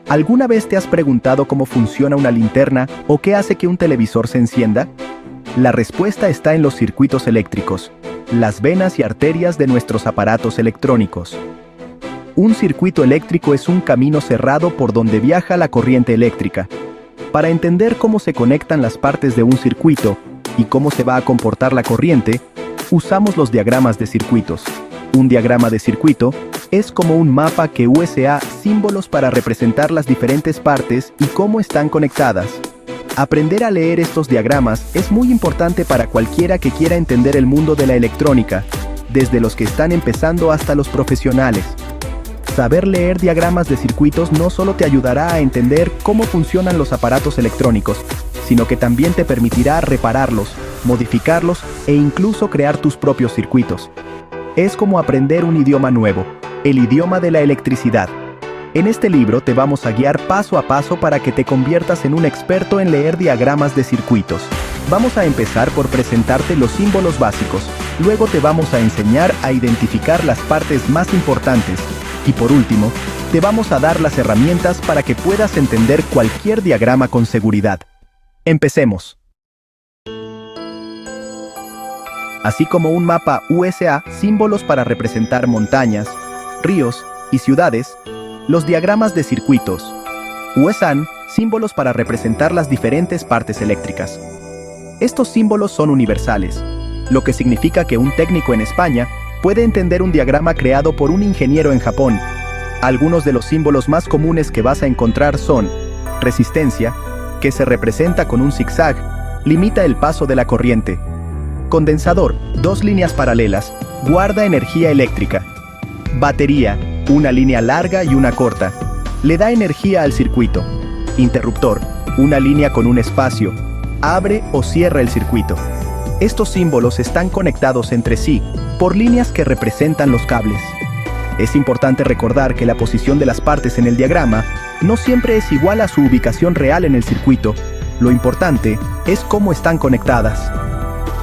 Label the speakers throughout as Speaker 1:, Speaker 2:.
Speaker 1: ¿Alguna vez te has preguntado cómo funciona una linterna o qué hace que un televisor se encienda? La respuesta está en los circuitos eléctricos, las venas y arterias de nuestros aparatos electrónicos. Un circuito eléctrico es un camino cerrado por donde viaja la corriente eléctrica. Para entender cómo se conectan las partes de un circuito y cómo se va a comportar la corriente, usamos los diagramas de circuitos. Un diagrama de circuito es como un mapa que usa símbolos para representar las diferentes partes y cómo están conectadas. Aprender a leer estos diagramas es muy importante para cualquiera que quiera entender el mundo de la electrónica, desde los que están empezando hasta los profesionales. Saber leer diagramas de circuitos no solo te ayudará a entender cómo funcionan los aparatos electrónicos, sino que también te permitirá repararlos, modificarlos e incluso crear tus propios circuitos. Es como aprender un idioma nuevo, el idioma de la electricidad. En este libro te vamos a guiar paso a paso para que te conviertas en un experto en leer diagramas de circuitos. Vamos a empezar por presentarte los símbolos básicos, luego te vamos a enseñar a identificar las partes más importantes, y por último, te vamos a dar las herramientas para que puedas entender cualquier diagrama con seguridad. Empecemos. Así como un mapa usa símbolos para representar montañas, ríos y ciudades, los diagramas de circuitos usan símbolos para representar las diferentes partes eléctricas. Estos símbolos son universales, lo que significa que un técnico en España puede entender un diagrama creado por un ingeniero en Japón. Algunos de los símbolos más comunes que vas a encontrar son resistencia, que se representa con un zigzag, limita el paso de la corriente. Condensador, 2 líneas paralelas, guarda energía eléctrica. Batería, una línea larga y una corta, le da energía al circuito. Interruptor, una línea con un espacio, abre o cierra el circuito. Estos símbolos están conectados entre sí por líneas que representan los cables. Es importante recordar que la posición de las partes en el diagrama no siempre es igual a su ubicación real en el circuito. Lo importante es cómo están conectadas.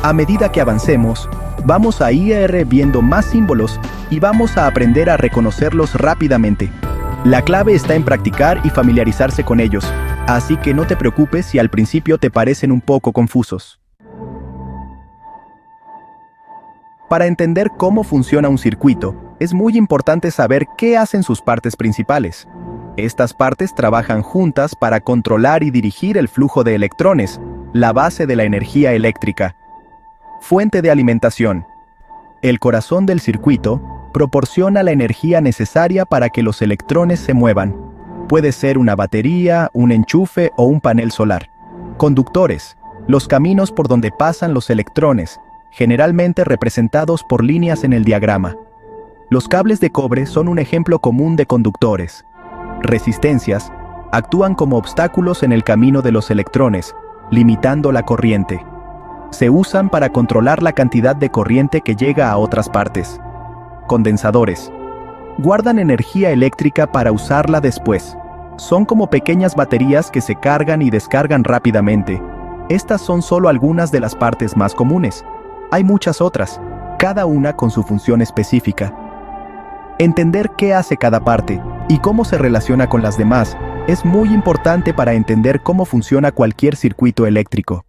Speaker 1: A medida que avancemos, vamos a ir viendo más símbolos y vamos a aprender a reconocerlos rápidamente. La clave está en practicar y familiarizarse con ellos, así que no te preocupes si al principio te parecen un poco confusos. Para entender cómo funciona un circuito, es muy importante saber qué hacen sus partes principales. Estas partes trabajan juntas para controlar y dirigir el flujo de electrones, la base de la energía eléctrica. Fuente de alimentación. El corazón del circuito proporciona la energía necesaria para que los electrones se muevan. Puede ser una batería, un enchufe o un panel solar. Conductores. Los caminos por donde pasan los electrones, generalmente representados por líneas en el diagrama. Los cables de cobre son un ejemplo común de conductores. Resistencias. Actúan como obstáculos en el camino de los electrones, limitando la corriente. Se usan para controlar la cantidad de corriente que llega a otras partes. Condensadores. Guardan energía eléctrica para usarla después. Son como pequeñas baterías que se cargan y descargan rápidamente. Estas son solo algunas de las partes más comunes. Hay muchas otras, cada una con su función específica. Entender qué hace cada parte y cómo se relaciona con las demás es muy importante para entender cómo funciona cualquier circuito eléctrico.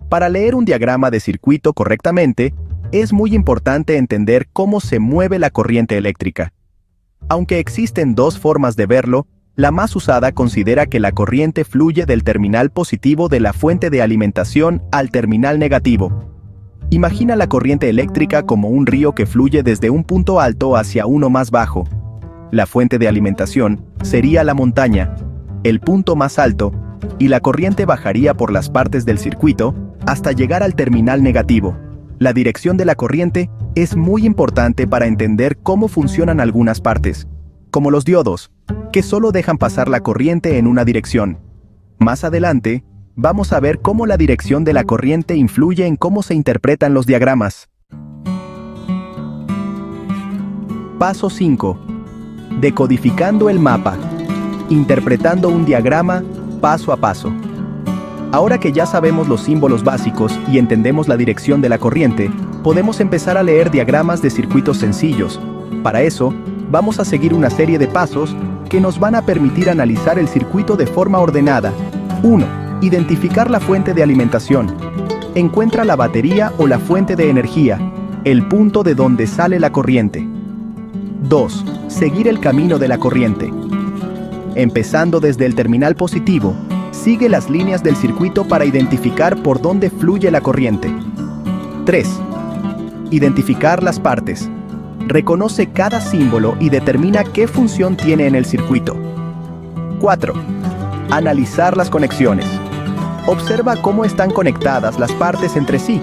Speaker 1: Para leer un diagrama de circuito correctamente, es muy importante entender cómo se mueve la corriente eléctrica. Aunque existen 2 formas de verlo, la más usada considera que la corriente fluye del terminal positivo de la fuente de alimentación al terminal negativo. Imagina la corriente eléctrica como un río que fluye desde un punto alto hacia uno más bajo. La fuente de alimentación sería la montaña, el punto más alto, y la corriente bajaría por las partes del circuito hasta llegar al terminal negativo. La dirección de la corriente es muy importante para entender cómo funcionan algunas partes, como los diodos, que solo dejan pasar la corriente en una dirección. Más adelante, vamos a ver cómo la dirección de la corriente influye en cómo se interpretan los diagramas. Paso 5. Decodificando el mapa. Interpretando un diagrama paso a paso. Ahora que ya sabemos los símbolos básicos y entendemos la dirección de la corriente, podemos empezar a leer diagramas de circuitos sencillos. Para eso, vamos a seguir una serie de pasos que nos van a permitir analizar el circuito de forma ordenada. 1. Identificar la fuente de alimentación. Encuentra la batería o la fuente de energía, el punto de donde sale la corriente. 2. Seguir el camino de la corriente. Empezando desde el terminal positivo, sigue las líneas del circuito para identificar por dónde fluye la corriente. 3. Identificar las partes. Reconoce cada símbolo y determina qué función tiene en el circuito. 4. Analizar las conexiones. Observa cómo están conectadas las partes entre sí.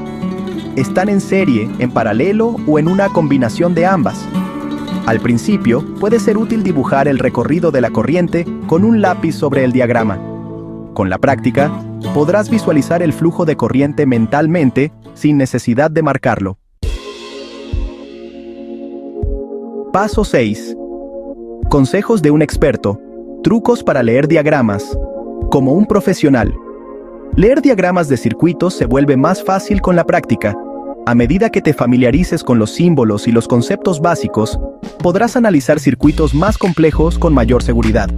Speaker 1: ¿Están en serie, en paralelo o en una combinación de ambas? Al principio, puede ser útil dibujar el recorrido de la corriente con un lápiz sobre el diagrama. Con la práctica, podrás visualizar el flujo de corriente mentalmente sin necesidad de marcarlo. Paso 6. Consejos de un experto. Trucos para leer diagramas. Como un profesional. Leer diagramas de circuitos se vuelve más fácil con la práctica. A medida que te familiarices con los símbolos y los conceptos básicos, podrás analizar circuitos más complejos con mayor seguridad.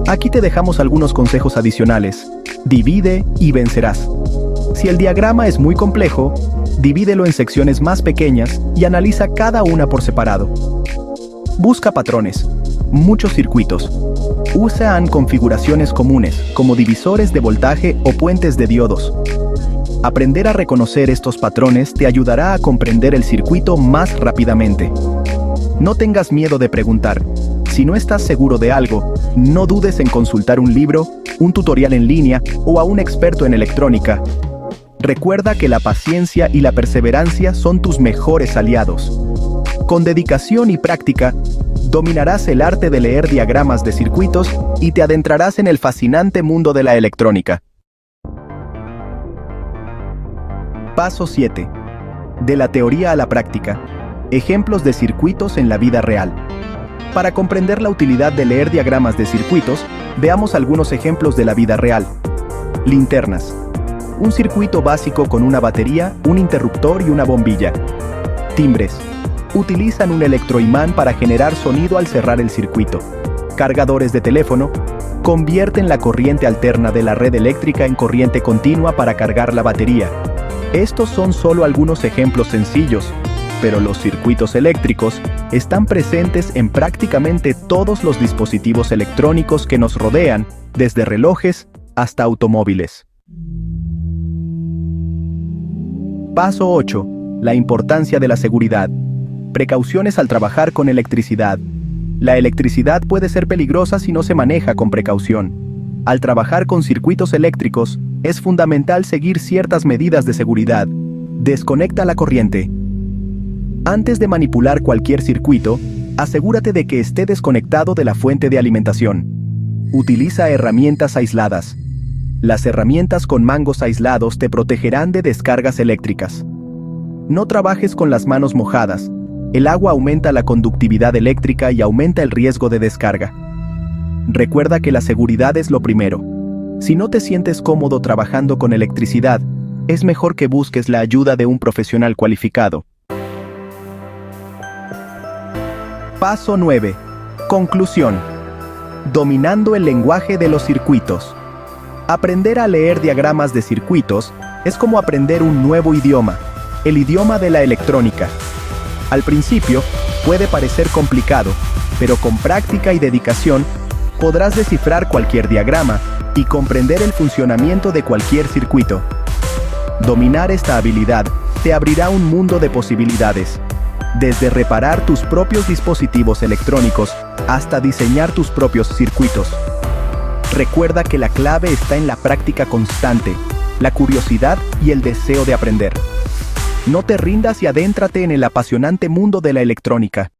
Speaker 1: Aquí te dejamos algunos consejos adicionales. Divide y vencerás. Si el diagrama es muy complejo, divídelo en secciones más pequeñas y analiza cada una por separado. Busca patrones. Muchos circuitos usan configuraciones comunes, como divisores de voltaje o puentes de diodos. Aprender a reconocer estos patrones te ayudará a comprender el circuito más rápidamente. No tengas miedo de preguntar. Si no estás seguro de algo, no dudes en consultar un libro, un tutorial en línea o a un experto en electrónica. Recuerda que la paciencia y la perseverancia son tus mejores aliados. Con dedicación y práctica, dominarás el arte de leer diagramas de circuitos y te adentrarás en el fascinante mundo de la electrónica. Paso 7. De la teoría a la práctica. Ejemplos de circuitos en la vida real. Para comprender la utilidad de leer diagramas de circuitos, veamos algunos ejemplos de la vida real. Linternas. Un circuito básico con una batería, un interruptor y una bombilla. Timbres. Utilizan un electroimán para generar sonido al cerrar el circuito. Cargadores de teléfono. Convierten la corriente alterna de la red eléctrica en corriente continua para cargar la batería. Estos son solo algunos ejemplos sencillos, pero los circuitos eléctricos están presentes en prácticamente todos los dispositivos electrónicos que nos rodean, desde relojes hasta automóviles. Paso 8. La importancia de la seguridad. Precauciones al trabajar con electricidad. La electricidad puede ser peligrosa si no se maneja con precaución. Al trabajar con circuitos eléctricos, es fundamental seguir ciertas medidas de seguridad. Desconecta la corriente. Antes de manipular cualquier circuito, asegúrate de que esté desconectado de la fuente de alimentación. Utiliza herramientas aisladas. Las herramientas con mangos aislados te protegerán de descargas eléctricas. No trabajes con las manos mojadas. El agua aumenta la conductividad eléctrica y aumenta el riesgo de descarga. Recuerda que la seguridad es lo primero. Si no te sientes cómodo trabajando con electricidad, es mejor que busques la ayuda de un profesional cualificado. Paso 9. Conclusión. Dominando el lenguaje de los circuitos. Aprender a leer diagramas de circuitos es como aprender un nuevo idioma, el idioma de la electrónica. Al principio, puede parecer complicado, pero con práctica y dedicación, podrás descifrar cualquier diagrama y comprender el funcionamiento de cualquier circuito. Dominar esta habilidad te abrirá un mundo de posibilidades, desde reparar tus propios dispositivos electrónicos hasta diseñar tus propios circuitos. Recuerda que la clave está en la práctica constante, la curiosidad y el deseo de aprender. No te rindas y adéntrate en el apasionante mundo de la electrónica.